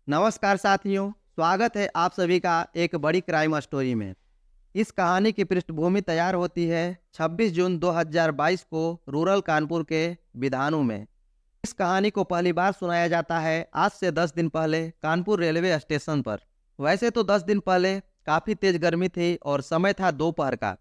नमस्कार साथियों, स्वागत है आप सभी का एक बड़ी क्राइम स्टोरी में। इस कहानी की पृष्ठभूमि तैयार होती है 26 जून 2022 को रूरल कानपुर के बिधानों में। इस कहानी को पहली बार सुनाया जाता है आज से 10 दिन पहले कानपुर रेलवे स्टेशन पर। वैसे तो 10 दिन पहले काफ़ी तेज गर्मी थी और समय था दोपहर का,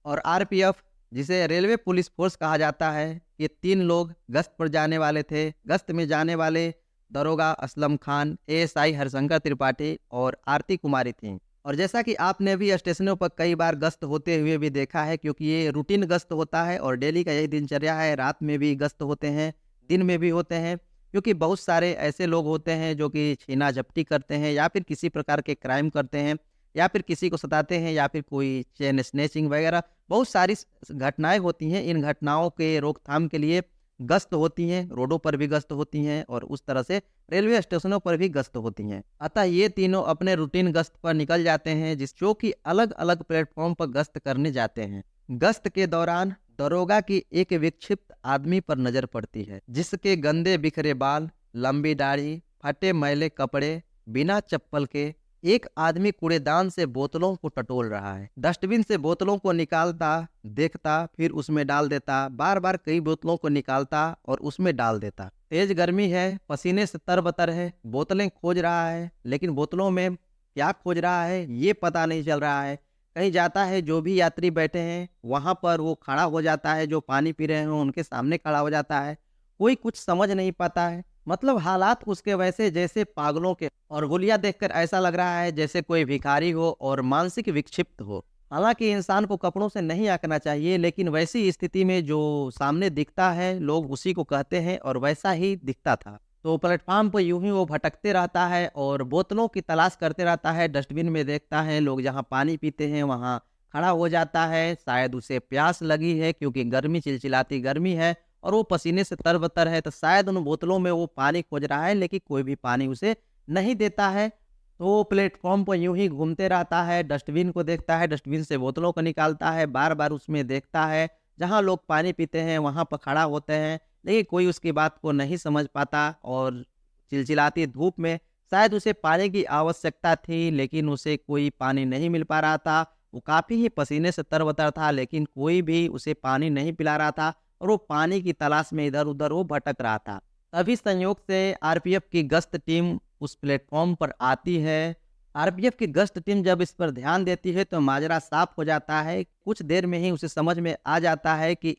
और आरपीएफ, जिसे रेलवे पुलिस फोर्स कहा जाता है, ये 3 लोग गश्त पर जाने वाले थे। गश्त में जाने वाले दरोगा असलम खान, एएसआई हरशंकर त्रिपाठी और आरती कुमारी थीं। और जैसा कि आपने भी स्टेशनों पर कई बार गश्त होते हुए भी देखा है, क्योंकि ये रूटीन गश्त होता है और डेली का यही दिनचर्या है। रात में भी गश्त होते हैं, दिन में भी होते हैं, क्योंकि बहुत सारे ऐसे लोग होते हैं जो कि छीना झपटी करते हैं या फिर किसी प्रकार के क्राइम करते हैं या फिर किसी को सताते हैं या फिर कोई चेन स्नैचिंग वगैरह बहुत सारी घटनाएं होती हैं। इन घटनाओं के रोकथाम के लिए गश्त होती हैं, रोडों पर भी गश्त होती हैं और उस तरह से रेलवे स्टेशनों पर भी गश्त होती हैं। अतः ये तीनों अपने रूटीन गश्त पर निकल जाते हैं, जो कि अलग अलग प्लेटफॉर्म पर गश्त करने जाते हैं। गश्त के दौरान दरोगा की एक विक्षिप्त आदमी पर नजर पड़ती है, जिसके गंदे बिखरे बाल, लंबी दाढ़ी, फटे मैले कपड़े, बिना चप्पल के एक आदमी कूड़ेदान से बोतलों को टटोल रहा है। डस्टबिन से बोतलों को निकालता, देखता, फिर उसमें डाल देता। बार बार कई बोतलों को निकालता और उसमें डाल देता। तेज गर्मी है, पसीने से तरबतर है, बोतलें खोज रहा है, लेकिन बोतलों में क्या खोज रहा है ये पता नहीं चल रहा है। कहीं जाता है, जो भी यात्री बैठे हैं वहां पर वो खड़ा हो जाता है, जो पानी पी रहे हो उनके सामने खड़ा हो जाता है। कोई कुछ समझ नहीं पाता है। मतलब हालात उसके वैसे जैसे पागलों के, और गोलियां देखकर ऐसा लग रहा है जैसे कोई भिखारी हो और मानसिक विक्षिप्त हो। हालांकि इंसान को कपड़ों से नहीं आंकना चाहिए, लेकिन वैसी स्थिति में जो सामने दिखता है लोग उसी को कहते हैं, और वैसा ही दिखता था। तो प्लेटफार्म पर यूं ही वो भटकते रहता है और बोतलों की तलाश करते रहता है। डस्टबिन में देखता है लोग जहाँ पानी पीते हैं वहाँ खड़ा हो जाता है। शायद उसे प्यास लगी है, क्योंकि गर्मी, चिलचिलाती गर्मी है और वो पसीने से तरबतर है, तो शायद उन बोतलों में वो पानी खोज रहा है, लेकिन कोई भी पानी उसे नहीं देता है। तो वो प्लेटफॉर्म पर यूं ही घूमते रहता है, डस्टबिन को देखता है, डस्टबिन से बोतलों को निकालता है, बार बार उसमें देखता है। जहाँ लोग पानी पीते हैं वहाँ पर खड़ा होते हैं, लेकिन कोई उसकी बात को नहीं समझ पाता। और चिलचिलाती धूप में शायद उसे पानी की आवश्यकता थी, लेकिन उसे कोई पानी नहीं मिल पा रहा था। वो काफ़ी ही पसीने से तरबतर था, लेकिन कोई भी उसे पानी नहीं पिला रहा था और वो पानी की तलाश में इधर-उधर वो भटक रहा था। तभी संयोग से आरपीएफ की गश्त टीम उस प्लेटफ़ॉर्म पर आती है। आरपीएफ की गश्त टीम जब इस पर ध्यान देती है तो माजरा साफ हो जाता है। कुछ देर में ही उसे समझ में आ जाता है कि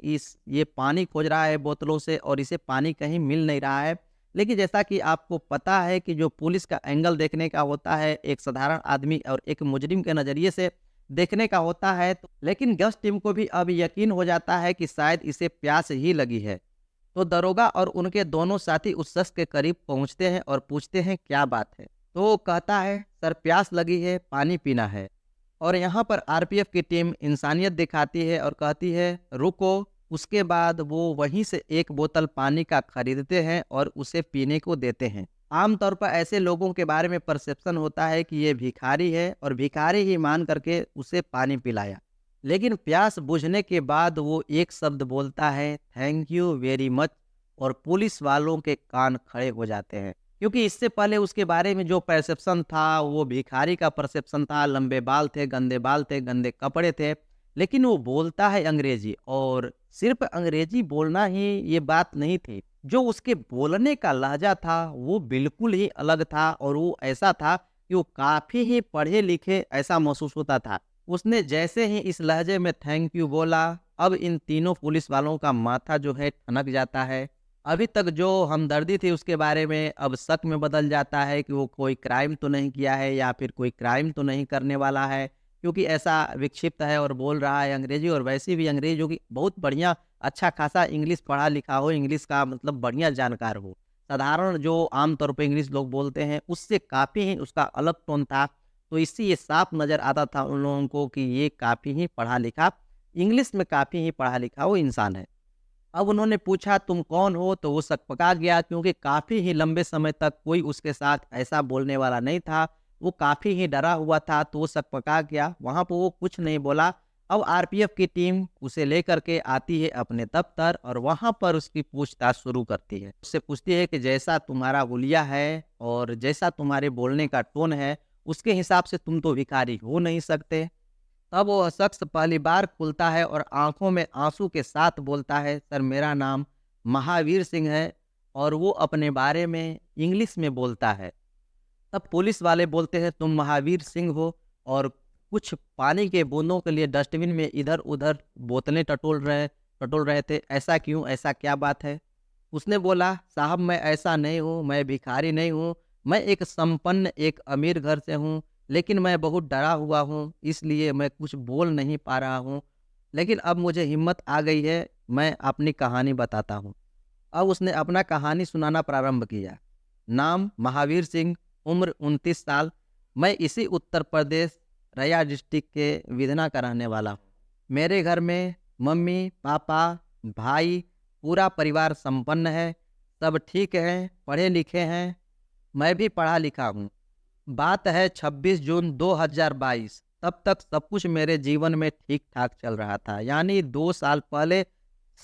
ये पानी खोज रहा है बोतलों से और इसे पानी कहीं मिल नहीं रहा है। लेकिन जैसा कि आपको पता है कि जो पुलिस का एंगल देखने का होता है, एक साधारण आदमी और एक मुजरिम के नज़रिए से देखने का होता है, तो लेकिन गश्त टीम को भी अब यकीन हो जाता है कि शायद इसे प्यास ही लगी है। तो दरोगा और उनके दोनों साथी उस शख्स के करीब पहुंचते हैं और पूछते हैं क्या बात है। तो वो कहता है, सर प्यास लगी है, पानी पीना है। और यहाँ पर आरपीएफ की टीम इंसानियत दिखाती है और कहती है रुको। उसके बाद वो वहीं से एक बोतल पानी का खरीदते हैं और उसे पीने को देते हैं। आमतौर पर ऐसे लोगों के बारे में परसेप्शन होता है कि ये भिखारी है और भिखारी ही मान करके उसे पानी पिलाया। लेकिन प्यास बुझने के बाद वो एक शब्द बोलता है, थैंक यू वेरी मच, और पुलिस वालों के कान खड़े हो जाते हैं। क्योंकि इससे पहले उसके बारे में जो परसेप्शन था वो भिखारी का परसेप्शन था। लंबे बाल थे, गंदे कपड़े थे, लेकिन वो बोलता है अंग्रेजी। और सिर्फ अंग्रेजी बोलना ही ये बात नहीं थी, जो उसके बोलने का लहजा था वो बिल्कुल ही अलग था। और वो ऐसा था कि वो काफ़ी ही पढ़े लिखे ऐसा महसूस होता था। उसने जैसे ही इस लहजे में थैंक यू बोला, अब इन तीनों पुलिस वालों का माथा जो है ठनक जाता है। अभी तक जो हमदर्दी थी उसके बारे में अब शक में बदल जाता है कि वो कोई क्राइम तो नहीं किया है या फिर कोई क्राइम तो नहीं करने वाला है, क्योंकि ऐसा विक्षिप्त है और बोल रहा है अंग्रेजी। और वैसे भी अंग्रेजी जो कि बहुत बढ़िया, अच्छा खासा इंग्लिश पढ़ा लिखा हो, इंग्लिश का मतलब बढ़िया जानकार हो। साधारण जो आमतौर पर इंग्लिश लोग बोलते हैं उससे काफ़ी ही उसका अलग टोन था। तो इससे ये साफ नज़र आता था उन लोगों को कि ये काफ़ी ही पढ़ा लिखा, इंग्लिश में काफ़ी ही पढ़ा लिखा वो इंसान है। अब उन्होंने पूछा तुम कौन हो, तो वो सकपका गया, क्योंकि काफ़ी ही लंबे समय तक कोई उसके साथ ऐसा बोलने वाला नहीं था। वो काफ़ी ही डरा हुआ था, तो वो सकपका गया। वहाँ पर वो कुछ नहीं बोला। अब आरपीएफ की टीम उसे लेकर के आती है अपने दफ्तर और वहाँ पर उसकी पूछताछ शुरू करती है। उससे पूछती है कि जैसा तुम्हारा हुलिया है और जैसा तुम्हारे बोलने का टोन है, उसके हिसाब से तुम तो भिखारी हो नहीं सकते। तब वो शख्स पहली बार खुलता है और आंखों में आंसू के साथ बोलता है, सर मेरा नाम महावीर सिंह है, और वो अपने बारे में इंग्लिश में बोलता है। तब पुलिस वाले बोलते हैं, तुम महावीर सिंह हो और कुछ पानी के बूंदों के लिए डस्टबिन में इधर उधर बोतलें टटोल रहे थे, ऐसा क्यों, ऐसा क्या बात है? उसने बोला, साहब मैं ऐसा नहीं हूँ, मैं भिखारी नहीं हूँ, मैं एक संपन्न एक अमीर घर से हूँ, लेकिन मैं बहुत डरा हुआ हूँ, इसलिए मैं कुछ बोल नहीं पा रहा हूँ। लेकिन अब मुझे हिम्मत आ गई है, मैं अपनी कहानी बताता हूँ। अब उसने अपना कहानी सुनाना प्रारंभ किया। नाम महावीर सिंह, उम्र 29 साल, मैं इसी उत्तर प्रदेश रैया डिस्ट्रिक्ट के विधना का रहने वाला हूँ। मेरे घर में मम्मी, पापा, भाई, पूरा परिवार संपन्न है, सब ठीक है, पढ़े लिखे हैं, मैं भी पढ़ा लिखा हूँ। बात है 26 जून 2022, तब तक सब कुछ मेरे जीवन में ठीक ठाक चल रहा था, यानी 2 साल पहले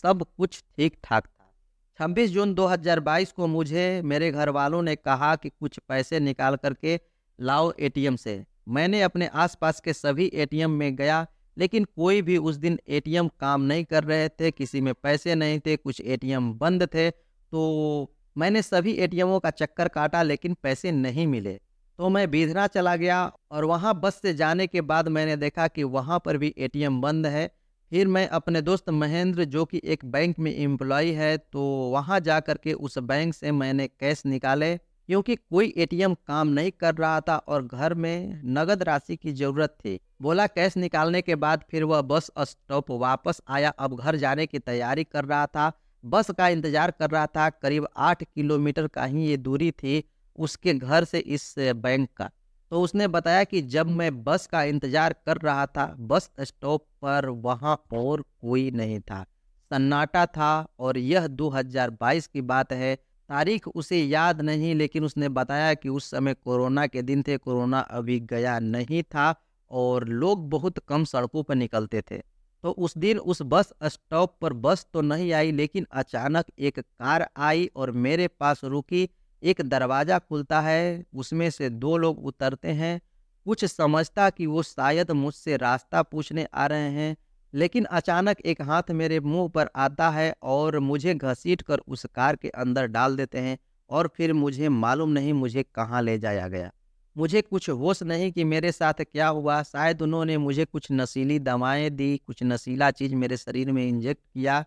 सब कुछ ठीक ठाक था। 26 जून 2022 को मुझे मेरे घर वालों ने कहा कि कुछ पैसे निकाल करके लाओ एटीएम से। मैंने अपने आसपास के सभी एटीएम में गया, लेकिन कोई भी उस दिन एटीएम काम नहीं कर रहे थे, किसी में पैसे नहीं थे, कुछ एटीएम बंद थे। तो मैंने सभी एटीएमों का चक्कर काटा, लेकिन पैसे नहीं मिले। तो मैं बिधना चला गया और वहाँ बस से जाने के बाद मैंने देखा कि वहाँ पर भी एटीएम बंद है। फिर मैं अपने दोस्त महेंद्र, जो कि एक बैंक में एम्प्लॉय है, तो वहाँ जा कर के उस बैंक से मैंने कैश निकाले, क्योंकि कोई एटीएम काम नहीं कर रहा था और घर में नगद राशि की ज़रूरत थी। बोला कैश निकालने के बाद फिर वह बस स्टॉप वापस आया। अब घर जाने की तैयारी कर रहा था, बस का इंतज़ार कर रहा था। करीब 8 किलोमीटर का ही ये दूरी थी उसके घर से इस बैंक का। तो उसने बताया कि जब मैं बस का इंतज़ार कर रहा था, बस स्टॉप पर वहाँ और कोई नहीं था, सन्नाटा था। और यह 2022 की बात है, तारीख उसे याद नहीं, लेकिन उसने बताया कि उस समय कोरोना के दिन थे, कोरोना अभी गया नहीं था और लोग बहुत कम सड़कों पर निकलते थे। तो उस दिन उस बस स्टॉप पर बस तो नहीं आई, लेकिन अचानक एक कार आई और मेरे पास रुकी। एक दरवाज़ा खुलता है, उसमें से 2 लोग उतरते हैं। कुछ समझता कि वो शायद मुझसे रास्ता पूछने आ रहे हैं, लेकिन अचानक एक हाथ मेरे मुंह पर आता है और मुझे घसीट कर उस कार के अंदर डाल देते हैं और फिर मुझे मालूम नहीं मुझे कहाँ ले जाया गया। मुझे कुछ होश नहीं कि मेरे साथ क्या हुआ। शायद उन्होंने मुझे कुछ नशीली दवाएं दी, कुछ नशीला चीज़ मेरे शरीर में इंजेक्ट किया।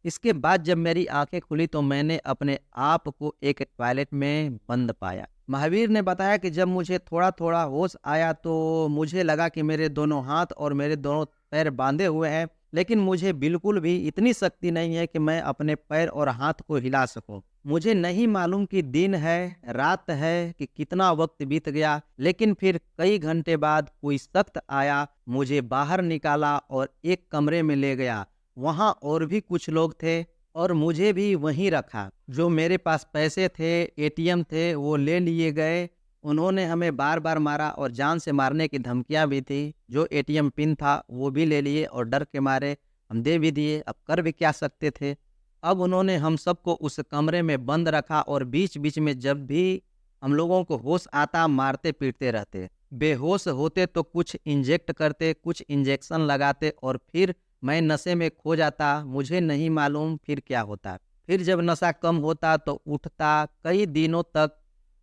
इसके बाद जब मेरी आंखें खुली तो मैंने अपने आप को एक टॉयलेट में बंद पाया। महावीर ने बताया कि जब मुझे थोड़ा थोड़ा होश आया तो मुझे लगा कि मेरे दोनों हाथ और मेरे दोनों पैर बांधे हुए हैं, लेकिन मुझे बिल्कुल भी इतनी शक्ति नहीं है कि मैं अपने पैर और हाथ को हिला सकूं। मुझे नहीं मालूम कि दिन है, रात है, कि कितना वक्त बीत गया, लेकिन फिर कई घंटे बाद कोई शख्स आया, मुझे बाहर निकाला और एक कमरे में ले गया। वहाँ और भी कुछ लोग थे और मुझे भी वहीं रखा। जो मेरे पास पैसे थे, एटीएम थे, वो ले लिए गए। उन्होंने हमें बार बार मारा और जान से मारने की धमकियां भी थी। जो एटीएम पिन था वो भी ले लिए और डर के मारे हम दे भी दिए। अब कर भी क्या सकते थे। अब उन्होंने हम सबको उस कमरे में बंद रखा और बीच बीच में जब भी हम लोगों को होश आता मारते पीटते रहते। बेहोश होते तो कुछ इंजेक्ट करते, कुछ इंजेक्शन लगाते और फिर मैं नशे में खो जाता। मुझे नहीं मालूम फिर क्या होता। फिर जब नशा कम होता तो उठता। कई दिनों तक,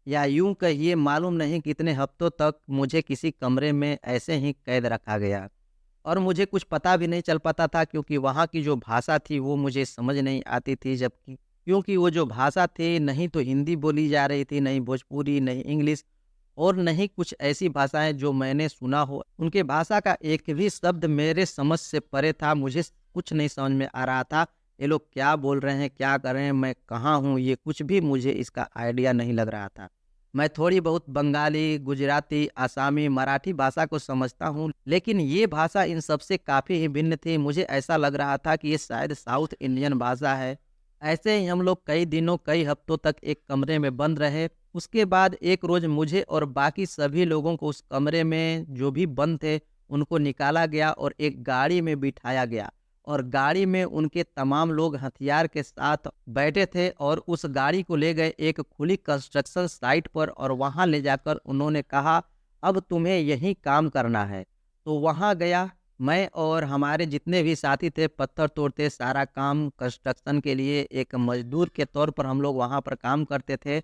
या यूं कहिए मालूम नहीं कितने हफ्तों तक, मुझे किसी कमरे में ऐसे ही कैद रखा गया और मुझे कुछ पता भी नहीं चल पाता था, क्योंकि वहाँ की जो भाषा थी वो मुझे समझ नहीं आती थी। जबकि क्योंकि वो जो भाषा थी, नहीं तो हिंदी बोली जा रही थी, नहीं भोजपुरी, नहीं इंग्लिश, और नहीं कुछ ऐसी भाषाएं जो मैंने सुना हो। उनके भाषा का एक भी शब्द मेरे समझ से परे था। मुझे कुछ नहीं समझ में आ रहा था, ये लोग क्या बोल रहे हैं, क्या कर रहे हैं, मैं कहाँ हूँ, ये कुछ भी मुझे इसका आइडिया नहीं लग रहा था। मैं थोड़ी बहुत बंगाली, गुजराती, आसामी, मराठी भाषा को समझता हूँ, लेकिन ये भाषा इन सबसे काफ़ी ही भिन्न थी। मुझे ऐसा लग रहा था कि ये शायद साउथ इंडियन भाषा है। ऐसे ही हम लोग कई दिनों, कई हफ्तों तक एक कमरे में बंद रहे। उसके बाद एक रोज़ मुझे और बाकी सभी लोगों को उस कमरे में जो भी बंद थे उनको निकाला गया और एक गाड़ी में बिठाया गया और गाड़ी में उनके तमाम लोग हथियार के साथ बैठे थे और उस गाड़ी को ले गए एक खुली कंस्ट्रक्शन साइट पर और वहां ले जाकर उन्होंने कहा अब तुम्हें यही काम करना है। तो वहां गया मैं और हमारे जितने भी साथी थे, पत्थर तोड़ते, सारा काम कंस्ट्रक्शन के लिए एक मजदूर के तौर पर हम लोग वहां पर काम करते थे।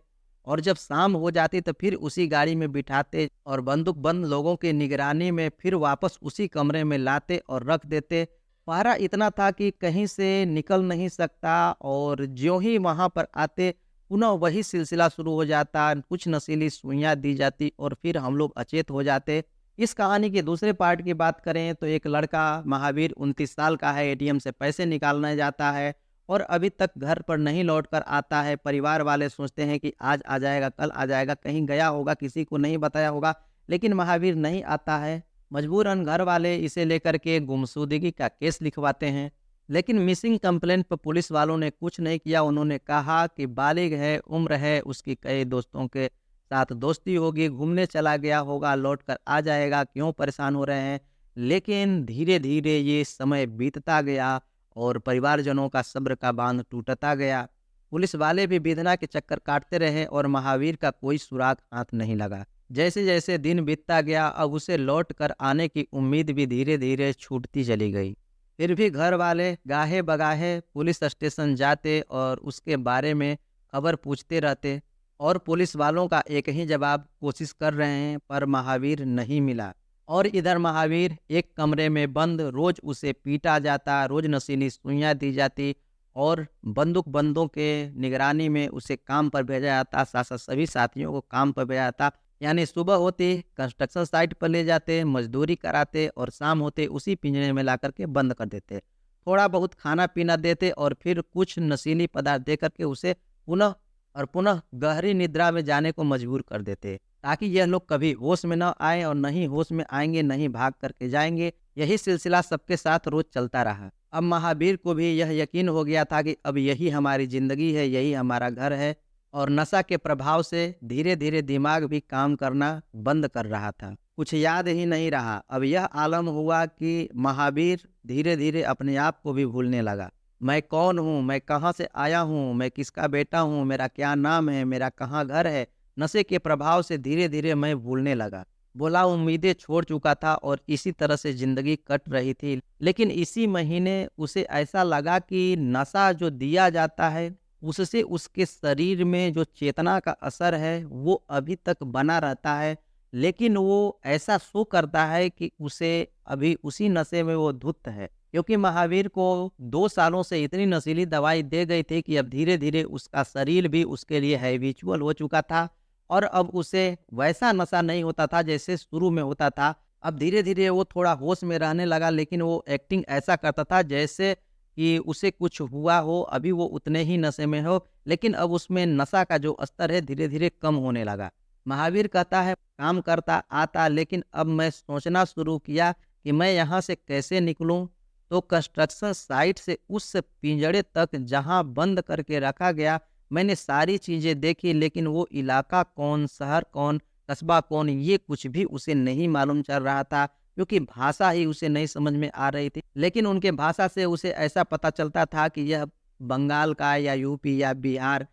और जब शाम हो जाती तो फिर उसी गाड़ी में बिठाते और बंदूक बंद लोगों की निगरानी में फिर वापस उसी कमरे में लाते और रख देते। पहरा इतना था कि कहीं से निकल नहीं सकता और ज्यों ही वहां पर आते पुनः वही सिलसिला शुरू हो जाता, कुछ नशीली सुइयां दी जाती और फिर हम लोग अचेत हो जाते। इस कहानी के दूसरे पार्ट की बात करें तो एक लड़का महावीर 29 साल का है, एटीएम से पैसे निकालने जाता है और अभी तक घर पर नहीं लौट कर आता है। परिवार वाले सोचते हैं कि आज आ जाएगा, कल आ जाएगा, कहीं गया होगा, किसी को नहीं बताया होगा, लेकिन महावीर नहीं आता है। मजबूरन घर वाले इसे लेकर के गुमशुदगी का केस लिखवाते हैं, लेकिन मिसिंग कंप्लेंट पर पुलिस वालों ने कुछ नहीं किया। उन्होंने कहा कि बालिग है, उम्र है, उसकी कई दोस्तों के साथ दोस्ती होगी, घूमने चला गया होगा, लौट कर आ जाएगा, क्यों परेशान हो रहे हैं। लेकिन धीरे धीरे ये समय बीतता गया और परिवारजनों का सब्र का बांध टूटता गया। पुलिस वाले भी विधना के चक्कर काटते रहे और महावीर का कोई सुराग हाथ नहीं लगा। जैसे जैसे दिन बीतता गया अब उसे लौट कर आने की उम्मीद भी धीरे धीरे छूटती चली गई। फिर भी घर वाले गाहे बगाहे पुलिस स्टेशन जाते और उसके बारे में खबर पूछते रहते और पुलिस वालों का एक ही जवाब, कोशिश कर रहे हैं पर महावीर नहीं मिला। और इधर महावीर एक कमरे में बंद, रोज उसे पीटा जाता, रोज नशीली सुइयां दी जाती और बंदूक बंदों के निगरानी में उसे काम पर भेजा जाता। साथ साथ सभी साथियों को काम पर भेजा जाता, यानी सुबह होते कंस्ट्रक्शन साइट पर ले जाते, मजदूरी कराते और शाम होते उसी पिंजरे में ला करके बंद कर देते। थोड़ा बहुत खाना पीना देते और फिर कुछ नशीली पदार्थ दे करके उसे पुनः और पुनः गहरी निद्रा में जाने को मजबूर कर देते, ताकि यह लोग कभी होश में न आए और नहीं होश में आएंगे, नहीं भाग करके जाएंगे। यही सिलसिला सबके साथ रोज चलता रहा। अब महावीर को भी यह यकीन हो गया था कि अब यही हमारी जिंदगी है, यही हमारा घर है और नशा के प्रभाव से धीरे धीरे दिमाग भी काम करना बंद कर रहा था, कुछ याद ही नहीं रहा। अब यह आलम हुआ कि महावीर धीरे धीरे अपने आप को भी भूलने लगा। मैं कौन हूँ, मैं कहाँ से आया हूँ, मैं किसका बेटा हूँ, मेरा क्या नाम है, मेरा कहाँ घर है। नशे के प्रभाव से धीरे धीरे मैं भूलने लगा। बोला उम्मीदें छोड़ चुका था और इसी तरह से जिंदगी कट रही थी। लेकिन इसी महीने उसे ऐसा लगा कि नशा जो दिया जाता है उससे उसके शरीर में जो चेतना का असर है वो अभी तक बना रहता है, लेकिन वो ऐसा शो करता है कि उसे अभी उसी नशे में वो धुत है। क्योंकि महावीर को 2 सालों से इतनी नशीली दवाई दे गई थी कि अब धीरे धीरे उसका शरीर भी उसके लिए हैबिचुअल हो चुका था और अब उसे वैसा नशा नहीं होता था जैसे शुरू में होता था। अब धीरे धीरे वो थोड़ा होश में रहने लगा, लेकिन वो एक्टिंग ऐसा करता था जैसे कि उसे कुछ हुआ हो, अभी वो उतने ही नशे में हो, लेकिन अब उसमें नशा का जो स्तर है धीरे धीरे कम होने लगा। महावीर कहता है काम करता आता, लेकिन अब मैं सोचना शुरू किया कि मैं यहाँ से कैसे निकलूं। तो कंस्ट्रक्शन साइट से उस पिंजड़े तक जहाँ बंद करके रखा गया मैंने सारी चीजें देखी, लेकिन वो इलाका कौन, शहर कौन, कस्बा कौन, ये कुछ भी उसे नहीं मालूम चल रहा था, क्योंकि भाषा ही उसे नहीं समझ में आ रही थी। लेकिन उनके भाषा से उसे ऐसा पता चलता था कि यह बंगाल का या यूपी या बिहार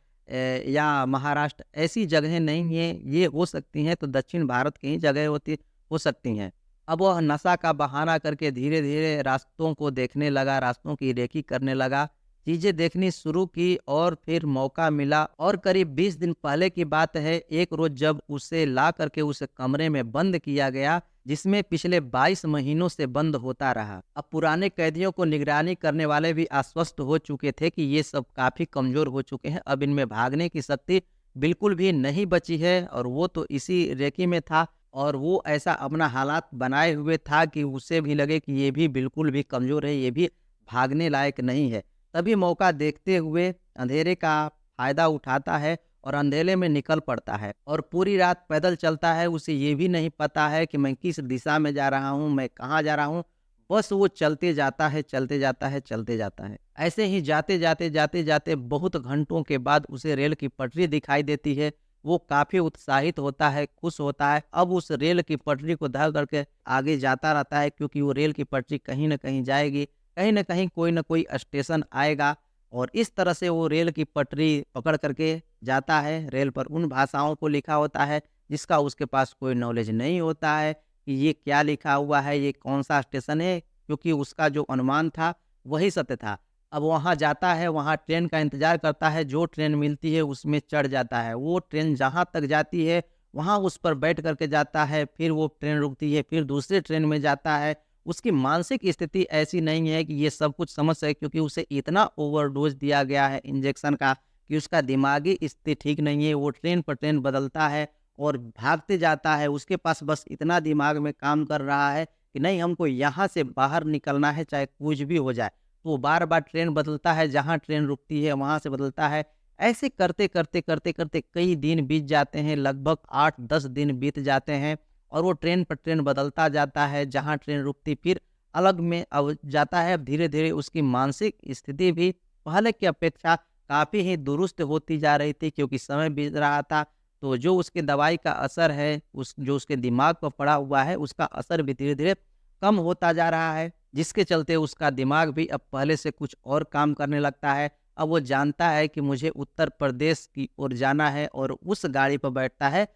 या महाराष्ट्र ऐसी जगहें नहीं है, ये हो सकती हैं तो दक्षिण भारत की ही जगह हो सकती हैं। अब वह नशा का बहाना करके धीरे धीरे रास्तों को देखने लगा, रास्तों की रेकी करने लगा, चीजें देखनी शुरू की और फिर मौका मिला। और करीब 20 दिन पहले की बात है, एक रोज जब उसे ला करके उस कमरे में बंद किया गया जिसमें पिछले 22 महीनों से बंद होता रहा। अब पुराने कैदियों को निगरानी करने वाले भी आश्वस्त हो चुके थे कि ये सब काफी कमजोर हो चुके हैं, अब इनमें भागने की शक्ति बिल्कुल भी नहीं बची है। और वो तो इसी रेकी में था और वो ऐसा अपना हालात बनाए हुए था कि उसे भी लगे कि ये भी बिल्कुल भी कमजोर है, ये भी भागने लायक नहीं है। तभी मौका देखते हुए अंधेरे का फायदा उठाता है और अंधेरे में निकल पड़ता है और पूरी रात पैदल चलता है। उसे ये भी नहीं पता है कि मैं किस दिशा में जा रहा हूँ, मैं कहाँ जा रहा हूँ, बस वो चलते जाता है, चलते जाता है, चलते जाता है। ऐसे ही जाते जाते बहुत घंटों के बाद उसे रेल की पटरी दिखाई देती है। वो काफ़ी उत्साहित होता है, खुश होता है। अब उस रेल की पटरी को धा करके आगे जाता रहता है, क्योंकि वो रेल की पटरी कहीं न कहीं जाएगी, कहीं न कहीं कोई न कोई स्टेशन आएगा और इस तरह से वो रेल की पटरी पकड़ करके जाता है। रेल पर उन भाषाओं को लिखा होता है जिसका उसके पास कोई नॉलेज नहीं होता है कि ये क्या लिखा हुआ है, ये कौन-सा स्टेशन है, क्योंकि उसका जो अनुमान था वही सत्य था। अब वहाँ जाता है, वहाँ ट्रेन का इंतज़ार करता है, जो ट्रेन मिलती है उसमें चढ़ जाता है। वो ट्रेन जहाँ तक जाती है, वहाँ उस पर बैठ कर के जाता है, फिर वो ट्रेन रुकती है, फिर दूसरे ट्रेन में जाता है। उसकी मानसिक स्थिति ऐसी नहीं है कि ये सब कुछ समझ सके, क्योंकि उसे इतना ओवरडोज़ दिया गया है इंजेक्शन का कि उसका दिमागी स्थिति ठीक नहीं है। वो ट्रेन पर ट्रेन बदलता है और भागते जाता है। उसके पास बस इतना दिमाग में काम कर रहा है कि नहीं, हमको यहाँ से बाहर निकलना है, चाहे कुछ भी हो जाए। तो वो बार-बार ट्रेन बदलता है, जहाँ ट्रेन रुकती है वहाँ से बदलता है। ऐसे करते-करते कई दिन बीत जाते हैं, लगभग 8-10 दिन बीत जाते हैं और वो ट्रेन पर ट्रेन बदलता जाता है, जहाँ ट्रेन रुकती फिर अलग में अब जाता है। अब धीरे-धीरे उसकी मानसिक स्थिति भी पहले की अपेक्षा काफ़ी ही दुरुस्त होती जा रही थी, क्योंकि समय बीत रहा था। तो जो उसकी दवाई का असर है, जो उसके दिमाग पर पड़ा हुआ है, उसका असर भी धीरे-धीरे कम होता जा रहा है, जिसके चलते उसका दिमाग भी अब पहले से कुछ और काम करने लगता है। अब वो जानता है कि मुझे उत्तर प्रदेश की ओर जाना है और उस गाड़ी पर बैठता है,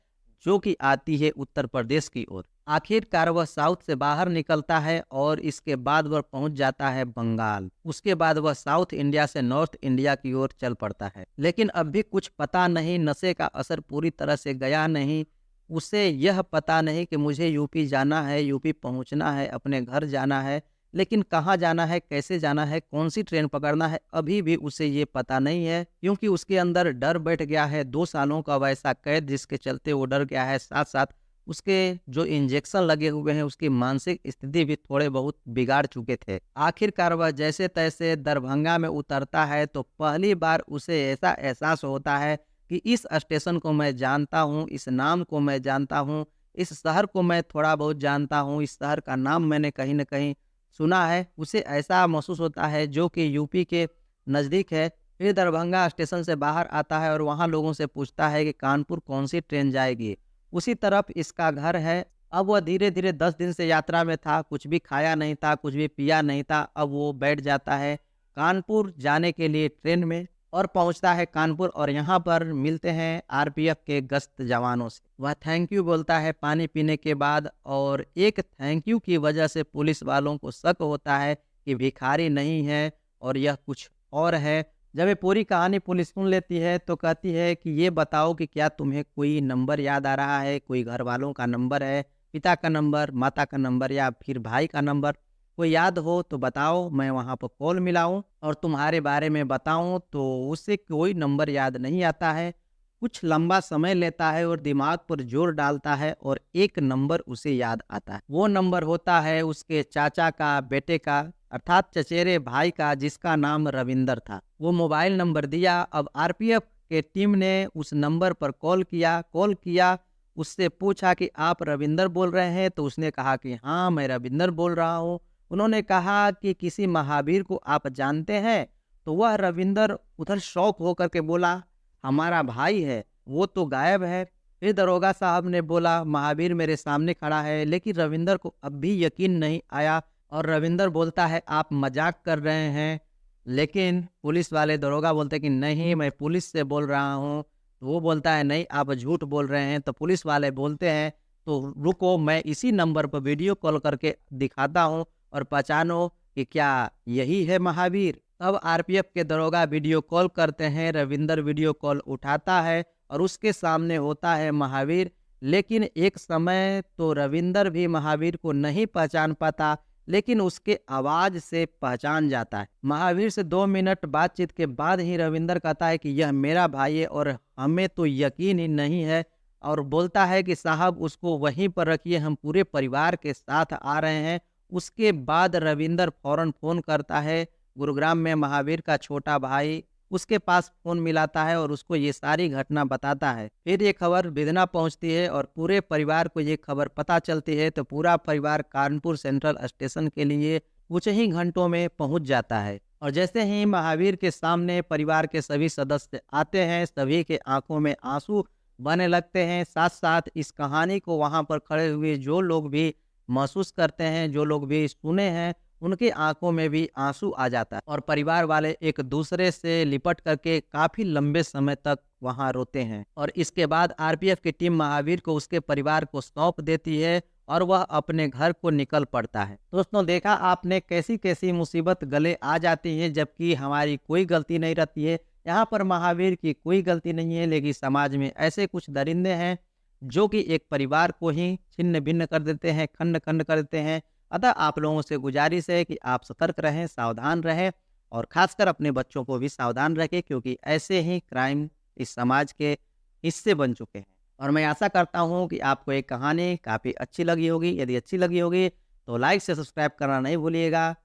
जो कि आती है उत्तर प्रदेश की ओर। आखिरकार वह साउथ से बाहर निकलता है और इसके बाद वह पहुंच जाता है बंगाल। उसके बाद वह साउथ इंडिया से नॉर्थ इंडिया की ओर चल पड़ता है। लेकिन अब भी कुछ पता नहीं, नशे का असर पूरी तरह से गया नहीं। उसे यह पता नहीं कि मुझे यूपी जाना है, यूपी पहुंचना है, अपने घर जाना है, लेकिन कहाँ जाना है, कैसे जाना है, कौन-सी ट्रेन पकड़ना है, अभी भी उसे ये पता नहीं है, क्योंकि उसके अंदर डर बैठ गया है। 2 सालों का वैसा कैद जिसके चलते वो डर गया है, साथ-साथ उसके जो इंजेक्शन लगे हुए हैं, उसकी मानसिक स्थिति भी थोड़े बहुत बिगाड़ चुके थे। आखिरकार वह जैसे-तैसे दरभंगा में उतरता है, तो पहली बार उसे ऐसा एहसास होता है कि इस स्टेशन को मैं जानता हूँ, इस नाम को मैं जानता हूँ, इस शहर को मैं थोड़ा बहुत जानता हूँ, इस शहर का नाम मैंने कहीं न कहीं सुना है। उसे ऐसा महसूस होता है जो कि यूपी के नज़दीक है। फिर दरभंगा स्टेशन से बाहर आता है और वहाँ लोगों से पूछता है कि कानपुर कौन-सी ट्रेन जाएगी? उसी तरफ इसका घर है। अब वह धीरे-धीरे 10 दिन से यात्रा में था, कुछ भी खाया नहीं था, कुछ भी पिया नहीं था। अब वो बैठ जाता है कानपुर जाने के लिए ट्रेन में और पहुँचता है कानपुर और यहाँ पर मिलते हैं आरपीएफ के गश्त जवानों से। वह थैंक यू बोलता है पानी पीने के बाद और एक थैंक यू की वजह से पुलिस वालों को शक होता है कि भिखारी नहीं है और यह कुछ और है। जब ये पूरी कहानी पुलिस सुन लेती है तो कहती है कि ये बताओ कि क्या तुम्हें कोई नंबर याद आ रहा है? कोई घरवालों का नंबर है, पिता का नंबर, माता का नंबर या फिर भाई का नंबर? कोई याद हो तो बताओ, मैं वहाँ पर कॉल मिलाऊँ और तुम्हारे बारे में बताऊँ। तो उसे कोई नंबर याद नहीं आता है। कुछ लंबा समय लेता है और दिमाग पर जोर डालता है और एक नंबर उसे याद आता है। वो नंबर होता है उसके चाचा का बेटे का, अर्थात चचेरे भाई का, जिसका नाम रविंदर था। वो मोबाइल नंबर दिया। अब आरपीएफ के टीम ने उस नंबर पर कॉल किया, उससे पूछा कि आप रविंदर बोल रहे हैं? तो उसने कहा कि हाँ, मैं रविंदर बोल रहा हूँ। उन्होंने कहा कि किसी महावीर को आप जानते हैं? तो वह रविंदर उधर शॉक होकर के बोला, हमारा भाई है, वो तो गायब है। फिर दरोगा साहब ने बोला, महावीर मेरे सामने खड़ा है, लेकिन रविंदर को अब भी यकीन नहीं आया और रविंदर बोलता है, आप मजाक कर रहे हैं। लेकिन पुलिस वाले दरोगा बोलते हैं कि नहीं, मैं पुलिस से बोल रहा हूँ। तो वो बोलता है, नहीं, आप झूठ बोल रहे हैं। तो पुलिस वाले बोलते हैं, तो रुको, मैं इसी नंबर पर वीडियो कॉल करके दिखाता हूँ और पहचानो कि क्या यही है महावीर। तब आरपीएफ के दरोगा वीडियो कॉल करते हैं। रविंदर वीडियो कॉल उठाता है और उसके सामने होता है महावीर। लेकिन एक समय तो रविंदर भी महावीर को नहीं पहचान पाता, लेकिन उसके आवाज़ से पहचान जाता है। महावीर से 2 मिनट बातचीत के बाद ही रविंदर कहता है कि यह मेरा भाई है और हमें तो यकीन ही नहीं है, और बोलता है कि साहब उसको वहीं पर रखिए, हम पूरे परिवार के साथ आ रहे हैं। उसके बाद रविंदर फौरन फ़ोन करता है गुरुग्राम में महावीर का छोटा भाई, उसके पास फ़ोन मिलाता है और उसको ये सारी घटना बताता है। फिर ये खबर बिधना पहुंचती है और पूरे परिवार को ये खबर पता चलती है, तो पूरा परिवार कानपुर सेंट्रल स्टेशन के लिए कुछ ही घंटों में पहुंच जाता है। और जैसे ही महावीर के सामने परिवार के सभी सदस्य आते हैं, सभी के आंखों में आंसू बने लगते हैं। साथ-साथ इस कहानी को वहाँ पर खड़े हुए जो लोग भी महसूस करते हैं, जो लोग भी सुने हैं, उनकी आँखों में भी आँसू आ जाता है और परिवार वाले एक दूसरे से लिपट करके काफ़ी लंबे समय तक वहाँ रोते हैं। और इसके बाद आरपीएफ की टीम महावीर को उसके परिवार को सौंप देती है और वह अपने घर को निकल पड़ता है। दोस्तों, देखा आपने कैसी-कैसी मुसीबत गले आ जाती है जबकि हमारी कोई गलती नहीं रहती है। यहाँ पर महावीर की कोई गलती नहीं है, लेकिन समाज में ऐसे कुछ दरिंदे हैं जो कि एक परिवार को ही छिन्न-भिन्न कर देते हैं, खंड-खंड कर देते हैं। अतः आप लोगों से गुजारिश है कि आप सतर्क रहें, सावधान रहें और ख़ासकर अपने बच्चों को भी सावधान रखें, क्योंकि ऐसे ही क्राइम इस समाज के हिस्से बन चुके हैं। और मैं आशा करता हूँ कि आपको ये कहानी काफ़ी अच्छी लगी होगी। यदि अच्छी लगी होगी तो लाइक से सब्सक्राइब करना नहीं भूलिएगा।